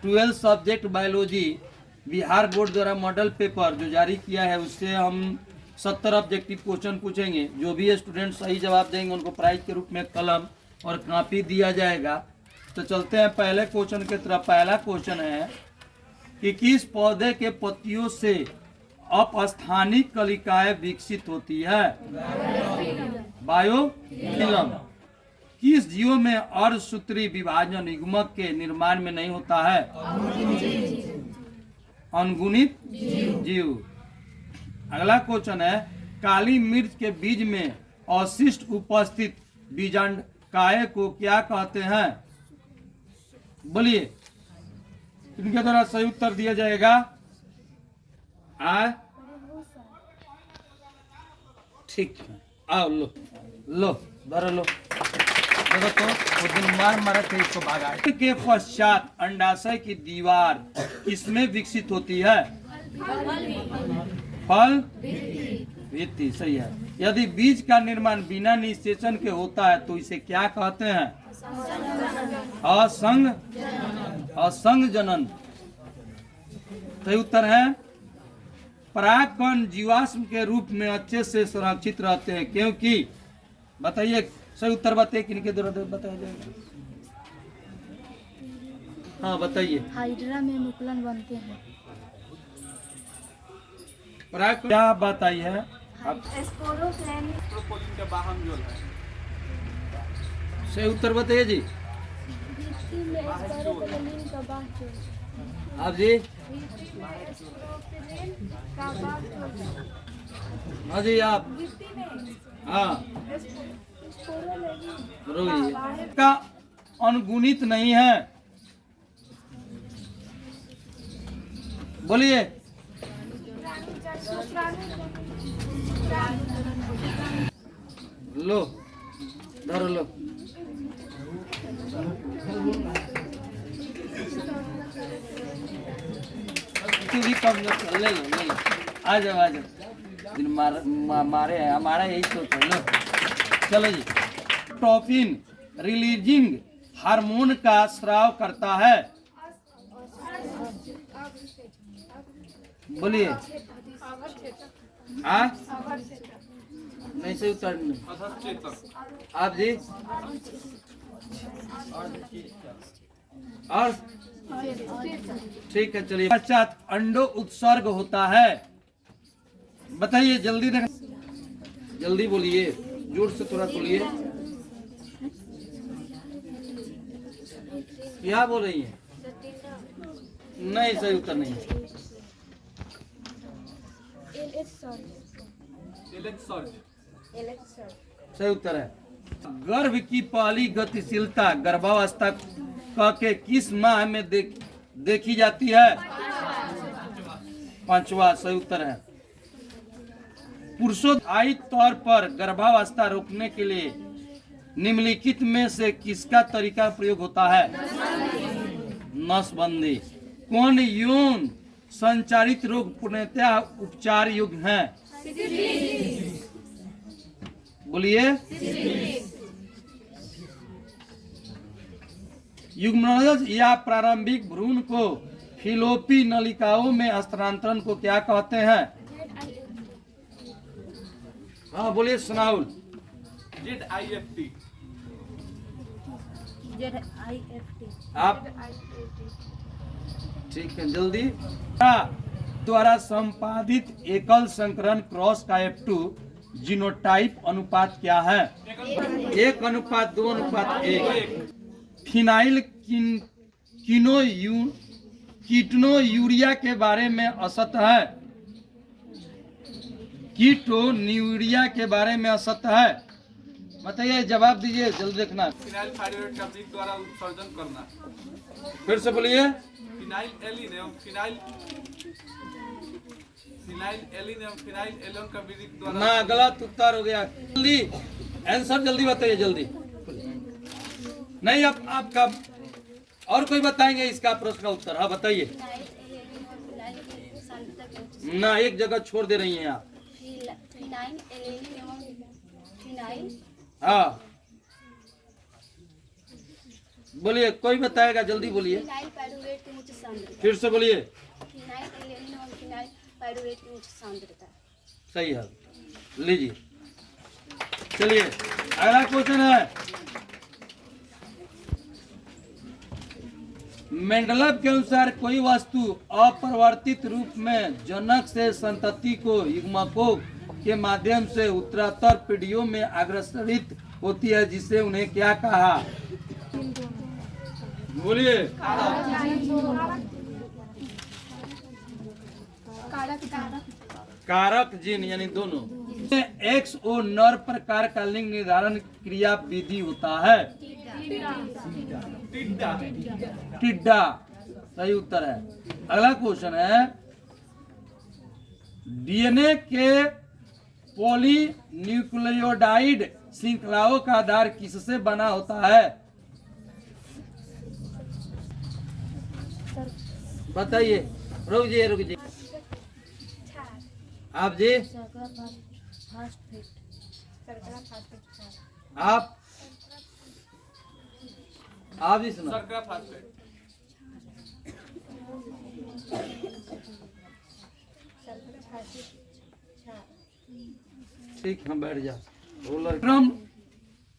12 subject biology Bihar board द्वारा model paper जो जारी किया है उससे हम 70 ऑब्जेक्टिव क्वेश्चन पूछेंगे। जो भी स्टूडेंट सही जवाब देंगे उनको प्राइज के रूप में कलम और कॉपी दिया जाएगा। तो चलते हैं पहले क्वेश्चन की तरफ। पहला क्वेश्चन है कि किस पौधे के पत्तियों से अपस्थानिक कलिकाएं विकसित होती है? बायोफिल्म। किस जीव में अर्धसूत्री विभाजन युग्मक के निर्माण में नहीं होता है? अनगुणित जीव। अगला क्वेश्चन है काली मिर्च के बीज में अवशिष्ट उपस्थित बीजांडकाय को क्या कहते हैं? बोलिए, इनके द्वारा सही उत्तर दिया जाएगा। ठीक है, आओ लो लो धरो लो। तो वो दिन मारा थे इसको भगा के पश्चात अंडाशय की दीवार किसमें विकसित होती है? फल भित्ति। सही है। यदि बीज का निर्माण बिना निषेचन के होता है तो इसे क्या कहते हैं? असंग जनन। सही उत्तर है। परागकण जीवाश्म के रूप में अच्छे से सुरक्षित रहते हैं क्योंकि, बताइए सही उत्तर बताइए, किनके द्वारा बताया जाएगा? हाँ बताइए। हाइड्रा में मुकुलन बनते हैं। पराग क्या बताइए है? प्रोपोलिन का वाहन जो है। सही उत्तर बताइए जी। आप जी? हाँ जी आप? हाँ का अनगुणित नहीं है। बोलिए। लो धरो लो। तू भी कम ले लो। आ जाओ। मारे हैं हमारा यही सोच है। लो चलो जी। ट्रोफिन रिलीजिंग हार्मोन का स्राव करता है? बोलिए। नहीं सही उत्तर नहीं। आप जी? और ठीक है चलिए। पश्चात अंडो उत्सर्ग होता है? बताइए जल्दी बोलिए, जोर से थोड़ा बोलिए। क्या बोल रही है? नहीं सही उत्तर नहीं है। सही उत्तर है। गर्भ की पहली गतिशीलता गर्भावस्था के किस माह में देखी जाती है? 5वां। सही उत्तर है। पुरुषोत्थाई तौर पर गर्भावस्था रोकने के लिए निम्नलिखित में से किसका तरीका प्रयोग होता है? नसबंदी। कौन यौन संचारित रोग पूर्णतः उपचार योग्य है? बोलिए। युग्मनज या प्रारंभिक भ्रूण को फिलोपी नलिकाओं में हस्तांतरण को क्या कहते हैं? हाँ बोलिए सुनाउल। ZIFT। आप ठीक है जल्दी। द्वारा संपादित एकल संकरण क्रॉस का F2 जीनोटाइप अनुपात क्या है? 1:2:1। फिनाइल कीटनो यूरिया के बारे में असत्य है? कीटोन्यूरिया के बारे में असत्य है? बताइए, जवाब दीजिए, जल्दी देखना। फिनाइल थायराइड का वृक्क द्वारा उत्सर्जन करना। फिर से बोलिए। फिनाइल एलिन एवं फिनाइल का वृक्क द्वारा। ना, गलत उत्तर हो गया। जल्दी आंसर जल्दी बताइए, जल्दी। नहीं, अब आपका और कोई बताएंगे इसका प्रश्न का उत्तर? हाँ बताइए ना, एक जगह छोड़ दे रही हैं आप। हाँ बोलिए, कोई बताएगा, जल्दी बोलिए, फिनाइल पायरुवेट की उच्च सांद्रता। फिर से बोलिए। फिनाइल एल्यूमिनियम और फिनाइल पायरुवेट की उच्च सांद्रता। सही है, लीजिए। चलिए अगला क्वेश्चन है, मेंडलव के अनुसार कोई वस्तु अपरिवर्तित रूप में जनक से संतति को युग्मकों के माध्यम से उत्तरोत्तर पीढ़ियों में अग्रसरित होती है, जिसे उन्हें क्या कहा? बोलिए। कारक जीन यानी दोनों। एक्स और नर प्रकार का लिंग निर्धारण क्रिया विधि होता है टिड्डा। सही उत्तर है। अगला क्वेश्चन है, डीएनए के पॉलीन्यूक्लियोटाइड श्रृंखलाओं का आधार किससे बना होता है? बताइए। रुक जी आप जी, आप जी सुनो। शर्करा फास्फेट। ठीक, हम बैठ जाओ। क्रम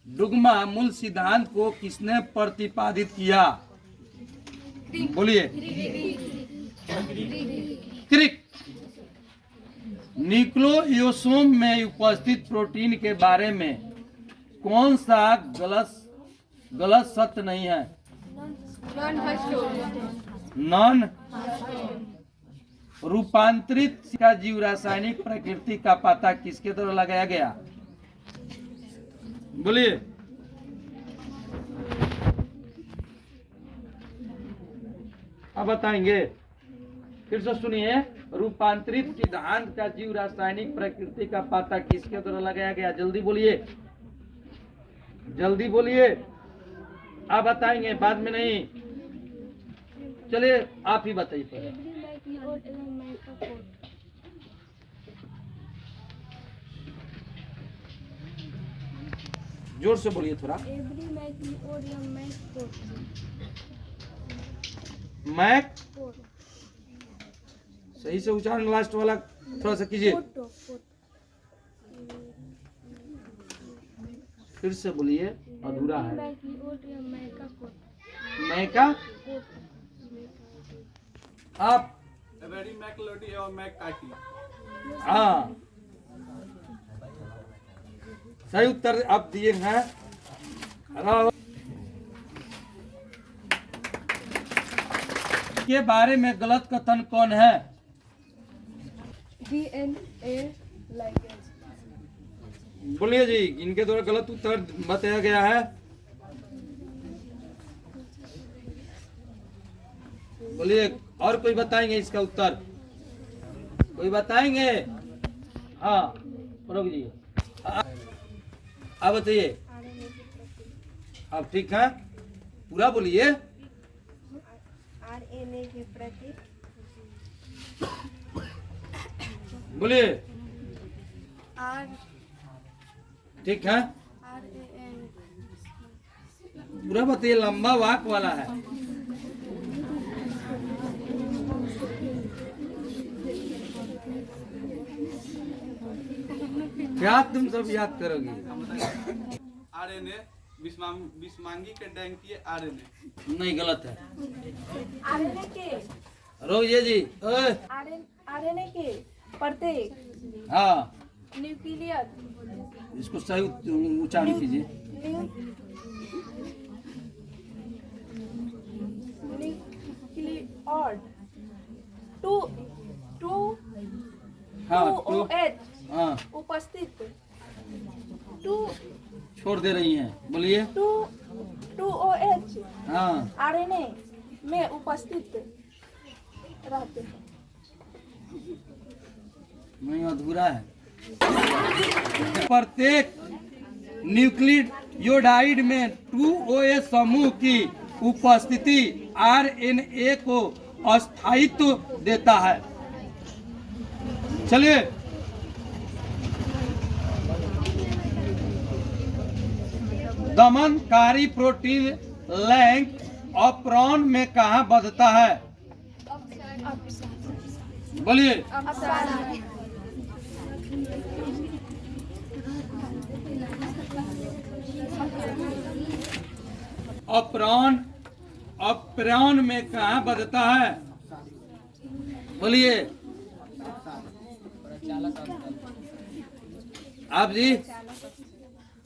डुग्मा मूल सिद्धांत को किसने प्रतिपादित किया? बोलिए। क्रिक। न्यूक्लियोसोम में उपस्थित प्रोटीन के बारे में कौन सा गलत सत्य नहीं है? नॉन रूपांतरित का जीव रासायनिक प्रकृति का पता किसके द्वारा लगाया गया? बोलिए। अब बताएंगे, फिर से सुनिए। रूपांतरित सिद्धांत का जीव रासायनिक प्रकृति का पता किसके द्वारा लगाया गया? जल्दी बोलिए, जल्दी बोलिए। आप बताएंगे, बाद में नहीं। चलिए आप ही बताइए पहले। जोर से बोलिए थोड़ा। मैक, सही से उच्चारण लास्ट वाला थोड़ा सा कीजिए। फिर से बोलिए, अधूरा है। मैका, आप एवेरी मैकलोडी और मैकाटी। हाँ, सही उत्तर आप दिए हैं। के बारे में गलत कथन कौन है? DNA ligase. बोलिए जी, इनके द्वारा गलत उत्तर बताया गया है। बोलिए, और कोई बताएंगे इसका उत्तर? कोई बताएंगे? हाँ, रुक जी, आप बताइए। आप ठीक है, पूरा बोलिए। RNA के प्रति बोलिए। R ठीक है, RAN पूरा बताइए, लंबा वाक वाला है। क्या तुम सब याद करोगे? आरएनए विस्मांगी के डैंकी आरएनए। नहीं, गलत है। RNA के रोजे जी, ओए। RNA के प्रत्येक हाँ, न्यूक्लियर इसको सही उच्चारण कीजिए। न्यूक्लियोड टू हाँ, OH हाँ, उपस्थित टू छोड़ दे रही हैं। बोलिए। 2OH हाँ, RNA में उपस्थित रहते हैं। नहीं, अधूरा है। प्रत्येक न्यूक्लियोटाइड में 2OH समूह की उपस्थिति RNA को अस्थायित्व देता है। चलिए, दमनकारी प्रोटीन लैंग अपराह्न में कहाँ बधता है? बोलिए। अपराह्न में कहाँ बधता है? बोलिए आप जी।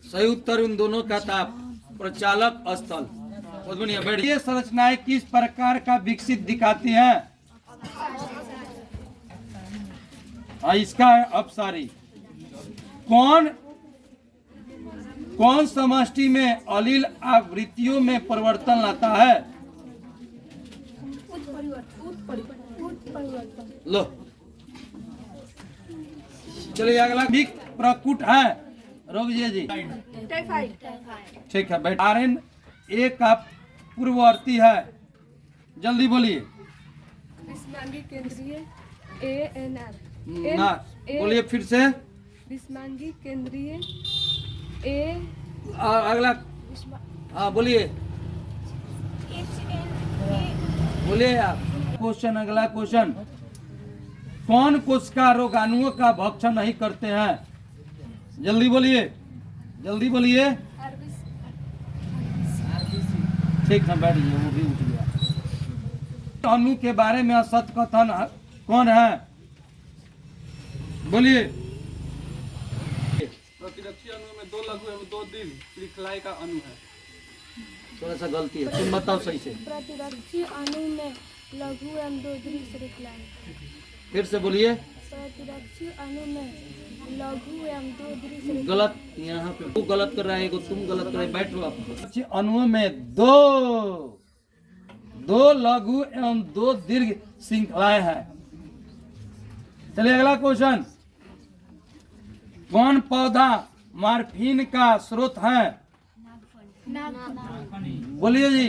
सही उत्तर उन दोनों का था प्रचालक स्थल। बहुत बढ़िया, बैठिए। ये संरचनाएं किस प्रकार का विकसित दिखाती हैं? इसका है अपसारी। कौन समष्टि में अलील आवृत्तियों में परिवर्तन लाता है? लो चलिए अगला प्रकुट है रोग जी। ठीक है बैठ। आरएन ए का पूर्ववर्ती है, जल्दी बोलिए। विस्मांगी केंद्रीय ANR ना बोलिए फिर से। विस्मांगी केंद्रीय अगला हाँ बोलिए बोलिए आप। क्वेश्चन अगला क्वेश्चन, कौन कोशिका रोगाणुओं का भक्षण नहीं करते हैं? जल्दी बोलिए जल्दी बोलिए। ठीक है बैठिए, वो भी उठ गया। अणु के बारे में असत कथन कौन है? बोलिए। प्रतिरक्षी अणु में 2 लघु एवं 2 दीर्घ श्रृंखलाएं का अणु है। थोड़ा सा गलती है, तुम बताओ सही से। प्रतिरक्षी अणु में लघु एवं 2 दीर्घ श्रृंखलाएं। फिर से बोलिए। प्रतिरक्षी अणु में लघु एवं 2 दीर्घ श्रृंखलाएं। गलत, यहाँ पे वो गलत कर रहा है, तुम गलत कर रहे, बैठो आप। अणुओं में दो लघु एवं 2 दीर्घ श्रृंखलाएं हैं। चलिए अगला क्वेश्चन, कौन पौधा मॉर्फिन का स्रोत है? बोलिए जी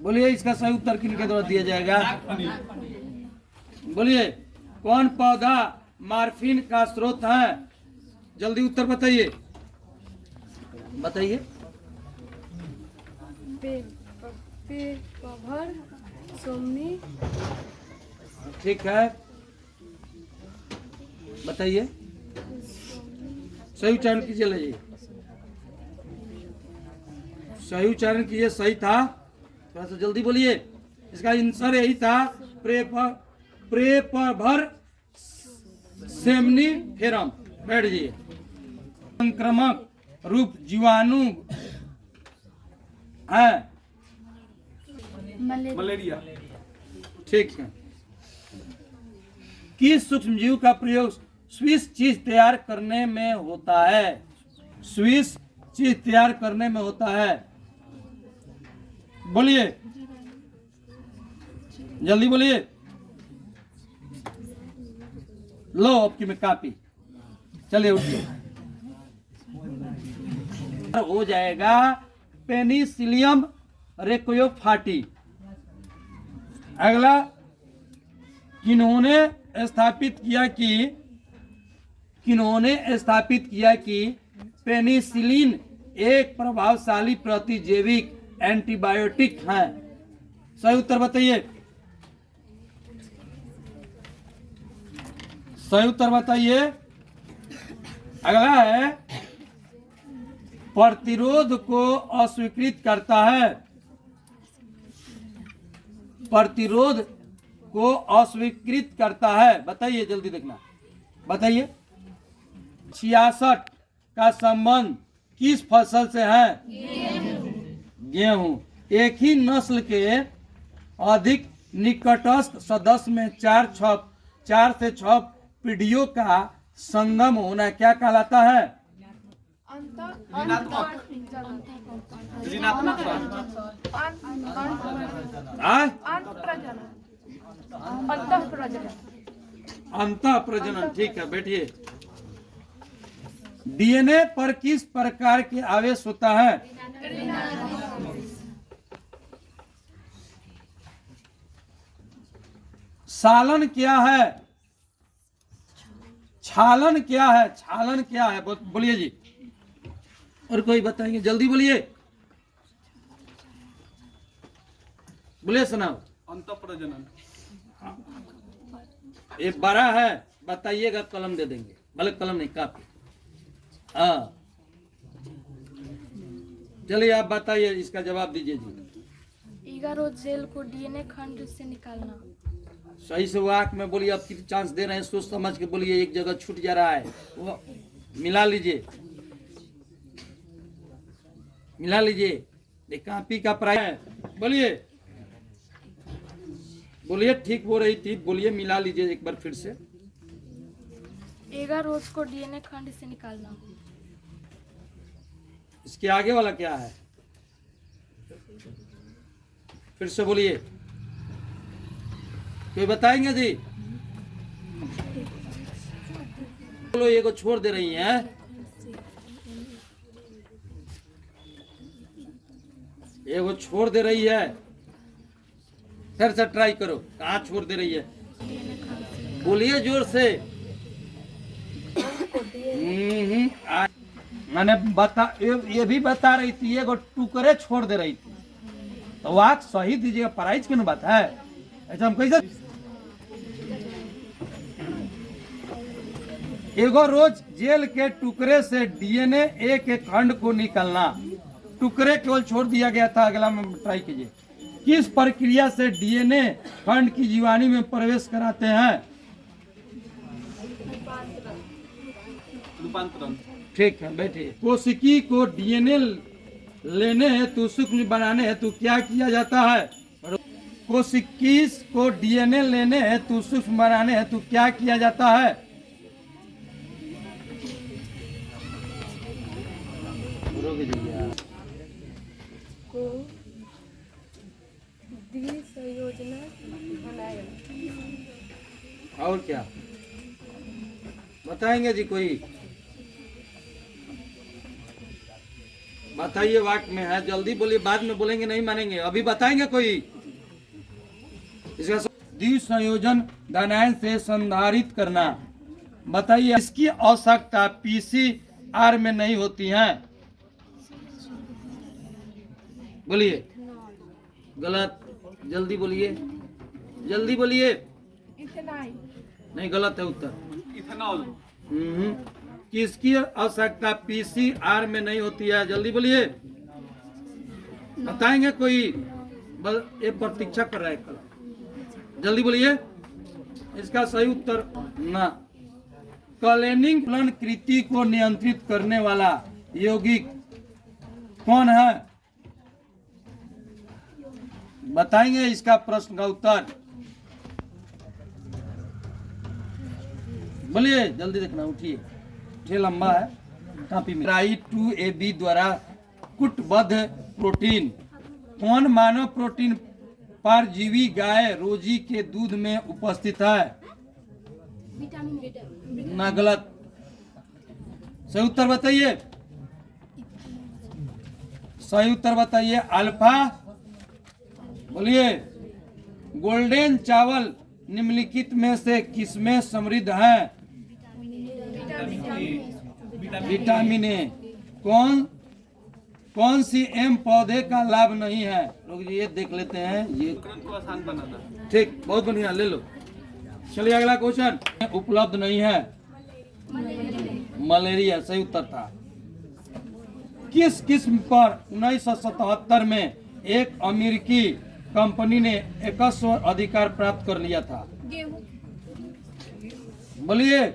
बोलिए। इसका सही उत्तर किनके द्वारा दिया जाएगा? बोलिए कौन पौधा मॉर्फिन का स्रोत है? जल्दी उत्तर बताइए बताइए। कवर सोमनी। ठीक है बताइए, सही उच्चारण कीजिए। लीजिए सही उच्चारण कीजिए, सही था, थोड़ा सा जल्दी बोलिए। इसका आंसर यही था प्रेपभर सेमनीफेरम। बैठ जाइए। संक्रामक रूप जीवाणु है? मलेरिया। ठीक है। किस सूक्ष्मजीव का प्रयोग स्विस चीज तैयार करने में होता है? स्विस चीज तैयार करने में होता है, बोलिए जल्दी बोलिए। लो आपकी में कापी, चलिए उठिए। हो जाएगा पेनिसिलियम रेकोयोफाटी। अगला, किन्होंने स्थापित किया कि पेनिसिलिन एक प्रभावशाली प्रतिजैविक एंटीबायोटिक है? सही उत्तर बताइए, सही उत्तर बताइए। अगला है, प्रतिरोध को अस्वीकृत करता है। प्रतिरोध को अस्वीकृत करता है, बताइए जल्दी देखना, बताइए। 66 का संबंध किस फसल से है? गेहूं। एक ही नस्ल के अधिक निकटस्थ सदस्य में 4 से 6 पीढ़ियों का संगम होना क्या कहलाता है? अंतः प्रजनन। ठीक है बैठिए। डीएनए पर किस प्रकार के आवेश होता है? सालन क्या है? छालन क्या है? छालन क्या है? बोलिए जी। और कोई बताएंगे? जल्दी बोलिए। बोलिए सुनाओ। अंत प्रजनन। ये बड़ा है, बताइएगा, कलम दे देंगे, भले कलम नहीं कापी। हाँ चलिए आप बताइए, इसका जवाब दीजिए जी। ईगा रोज जेल को डीएनए खंड से निकालना। सही से वाक में बोलिए, आप कितनी चांस दे रहे हैं, सोच समझ के बोलिए, एक जगह छूट जा रहा है वो मिला लीजिए, मिला लीजिए। एक कापी का प्राइस है, बोलिए बोलिए, ठीक हो रही थी, बोलिए, मिला लीजिए एक बार फिर से। ईगा रोज को डीएनए खंड से निकालना। इसके आगे वाला क्या है, फिर से बोलिए, कोई बताएंगे जी? बोलो, ये को छोड़ दे रही हैं, ये वो छोड़ दे रही है, फिर से ट्राई करो, कहाँ छोड़ दे रही है, बोलिए जोर से। मैंने बता, ये भी बता रही थी, ये को टुकड़े छोड़ दे रही थी, तो वाक सही दीजिएगा, प्राइज क्यों बात है, ऐसा हम कैसे। एगो रोज जेल के टुकड़े से डीएनए एक एक खंड को निकालना, टुकड़े केवल छोड़ दिया गया था। अगला में ट्राई कीजिए, किस प्रक्रिया से डीएनए खंड की जीवाणु में प्रवेश कराते हैं? रूपांतरण। ठीक है, बैठिए। कोशिकी को डीएनए लेने हेतु सूक्ष्म बनाने हेतु क्या किया जाता है? कोशिकी को डीएनए लेने हेतु सूक्ष्म बनाने हेतु क्या किया जाता है? को द्विसंयोजना बनाए। और क्या बताएंगे जी? कोई बताइए, वाक्य में है, जल्दी बोलिए, बाद में बोलेंगे नहीं मानेंगे, अभी बताएंगे कोई? इसका द्विसंयोजन धनायन से संधारित करना, बताइए, इसकी आवश्यकता पीसीआर में नहीं होती है, बोलिए। गलत, जल्दी बोलिए, जल्दी बोलिए। नहीं, गलत है उत्तर। इथेनॉल। किसकी आवश्यकता पीसीआर में नहीं होती है, जल्दी बोलिए, बताएंगे कोई? बस ये प्रतीक्षा कर रहा है, जल्दी बोलिए। इसका सही उत्तर ना। क्लेनिंग कृति को नियंत्रित करने वाला यौगिक कौन है? बताएंगे इसका प्रश्न का उत्तर, बोलिए, जल्दी देखना, उठिए, ये लंबा है काफी में। Ry2AB द्वारा कूटबद्ध प्रोटीन कौन मानव प्रोटीन परजीवी गाय रोजी के दूध में उपस्थित है? ना, गलत। सही उत्तर बताइए, सही उत्तर बताइए। अल्फा, बोलिए। गोल्डन चावल निम्नलिखित में से किसमें समृद्ध है? Vitamin A. कौन सी एम पौधे का लाभ नहीं है? लोग ये देख लेते हैं, ये तुरंत को आसान बनाना। ठीक, बहुत बढ़िया, ले लो। चलिए अगला क्वेश्चन। उपलब्ध नहीं है, मलेरिया सही उत्तर था। किस किस्म पर 1977 में एक अमेरिकी कंपनी ने एकस्व अधिकार प्राप्त कर लिया था? बोलिए।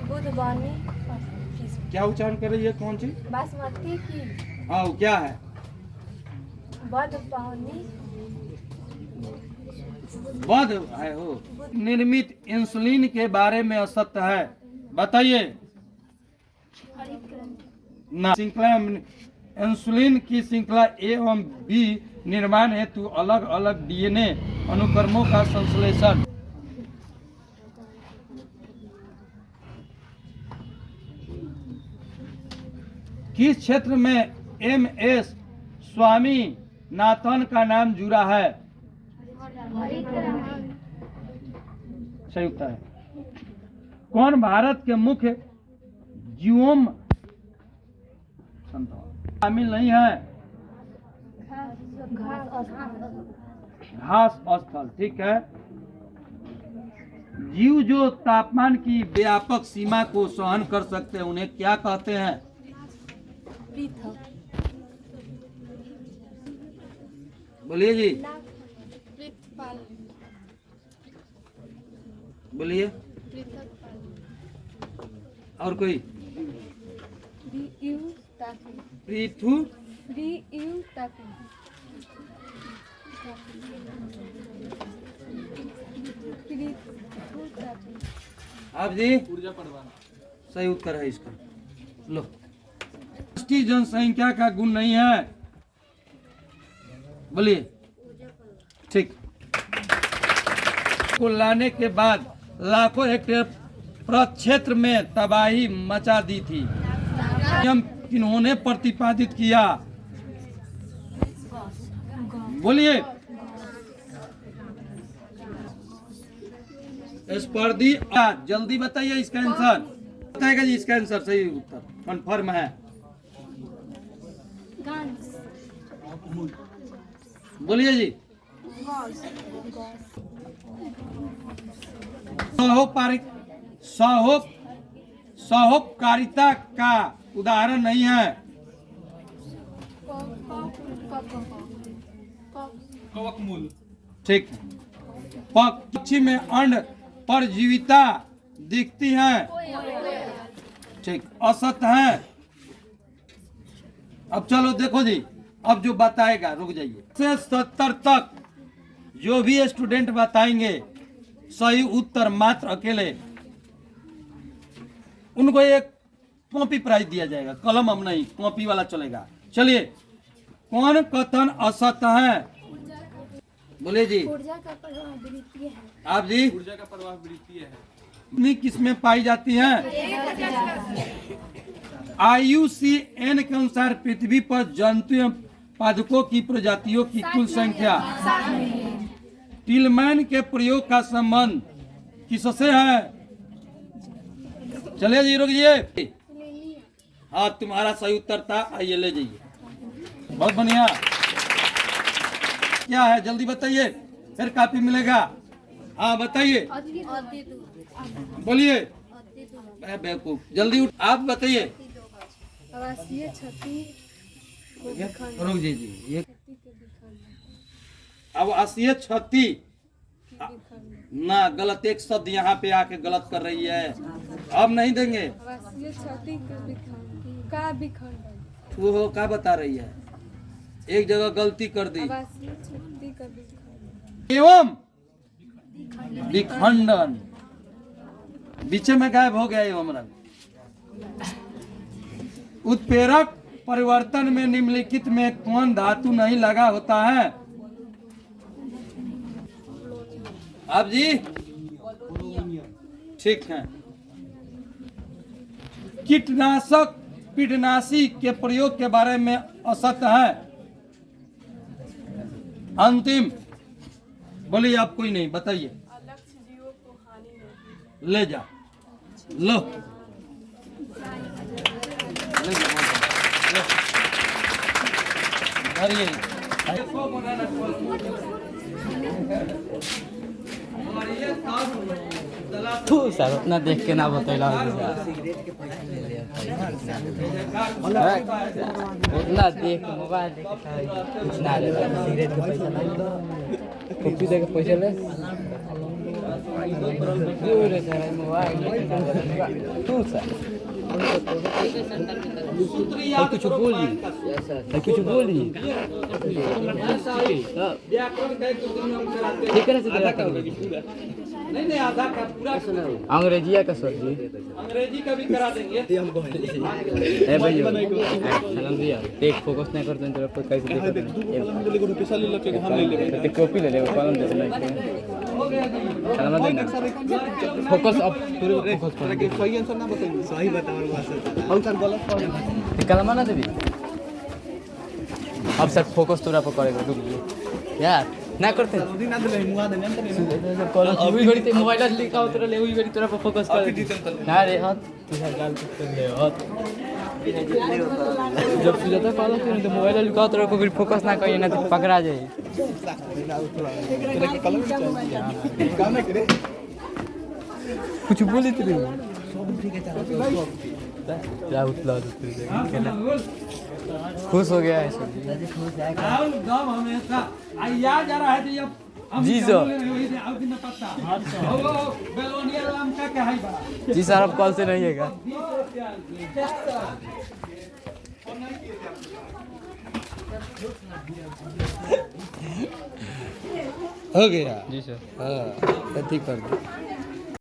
बुधवानी क्या उच्चारण कर रही है, कौन सी? बासमती की। हाँ, वो क्या है? बुधवानी। बद है हो। निर्मित इंसुलिन के बारे में असत्य है, बताइए। ना, श्रृंखला इंसुलिन की श्रृंखला ए एवं बी निर्माण हेतु अलग अलग डीएनए अनुक्रमों का संश्लेषण। किस क्षेत्र में एमएस स्वामीनाथन का नाम जुड़ा है? सही उत्तर है। कौन भारत के मुख्य जीवोम शामिल नहीं है? घास स्थल, ठीक है। जीव जो तापमान की व्यापक सीमा को सहन कर सकते हैं उन्हें क्या कहते हैं? पृथक। बोलिए जी, पृथ्वीपाल। बोलिए। पृथकपाल। और कोई? पृथु आप जी? ऊर्जा परिवार। सही उत्तर है इसका। लो, राष्ट्रीय जनसंख्या का गुण नहीं है, बोलिए। ठीक। को लाने के बाद लाखों हेक्टेयर प्रक्षेत्र में तबाही मचा दी थी। नियम किन्होंने प्रतिपादित किया? बोलिए। स्पर्धी। जल्दी बताइए इसका आंसर। बताएगा जी इसका आंसर। सही उत्तर कंफर्म है। बोलिए जी। सहोपकारिता का उदाहरण नहीं है। कवकमूल। ठीक। पक्षी में अंड परजीविता दिखती है। ठीक। असत है। अब चलो देखो जी, अब जो बताएगा, रुक जाइए, से 70 तक जो भी स्टूडेंट बताएंगे सही उत्तर मात्र अकेले, उनको एक कॉपी प्राइज दिया जाएगा। कलम हम नहीं, कॉपी वाला चलेगा। चलिए, कौन कथन असत है? बोले जी। ऊर्जा का प्रवाह वृत्तीय है। आप जी? ऊर्जा का प्रवाह वृत्तीय है। कितनी किस्में पाई जाती हैं? IUCN के अनुसार पृथ्वी पर जंतु एवं पादपों की प्रजातियों की कुल संख्या। टिलमैन के प्रयोग का संबंध किससे है? चलिए जी, रुकिए। हाँ, तुम्हारा सही उत्तर था। आइए ले जाइए। बहुत बढ़िया। क्या है जल्दी बताइए, फिर काफी मिलेगा। हाँ बताइए, बोलिए। बेवकूफ, जल्दी उठ, आप बताइए। आवासीय क्षति रुक जी, ये अब आवासीय क्षति ना, गलत एक शब्द यहाँ पे आके गलत कर रही है। अब नहीं देंगे। आवासीय क्षति का विखंडन। वो क्या बता रही है? एक जगह गलती कर दी। आवासीय क्षति का विखंडन एवं विखंडन, बीच में गायब हो गया एवं रंग। उत्प्रेरक परिवर्तन में निम्नलिखित में कौन धातु नहीं लगा होता है? आप जी? ठीक है। कीटनाशक कीटनाशी के प्रयोग के बारे में असत्य है। अंतिम, बोलिए। आप कोई नहीं, बताइए। ले जा, लो, ले जा, धरिए। तू सर उतना देख के ना बतैला उतना देख मोबाइल देख कुछ ना ले, सिगरेट के पैसा ना, कॉफी दे के पैसा ले, पूरे सर मोबाइल तू सर कुछ बोली, कुछ बोली ठीक है ना? नहीं, आधा का पूरा अंग्रेजिया का सर जी, अंग्रेजी का भी करा देंगे। ए भैया सलाम भैया, देख फोकस नहीं करते हैं तेरा पर कैसे देख पैसा ले लेके हम ले लेंगे। देख कॉपी ले ले कलम दे ले सलाम देना फोकस अब पूरे फोकस पर लेकिन सही आंसर ना बताइए। सही बताओ भाषा और सर गलत कलम ना देबी। अब सर फोकस तोरा पर करेगा, रुक यार ना करते ना दे मुआ दे अभी घड़ी ते मोबाइल लिखा उतर ले, वही घड़ी तोरा पर फोकस कर ना रे। हाथ तू यार गाल कर ले हाथ जब सुजाता कॉल होती है तो मोबाइल लुकाओ तो कोई फोकस ना करिए ना तो पकड़ा जाए कुछ बोली थी खुश हो गया है राहुल गाँव हमेशा याद जा रहा है तो अब जी सर जी सर अब कॉल से रहिएगा हो गया जी सर हाँ ठीक कर दो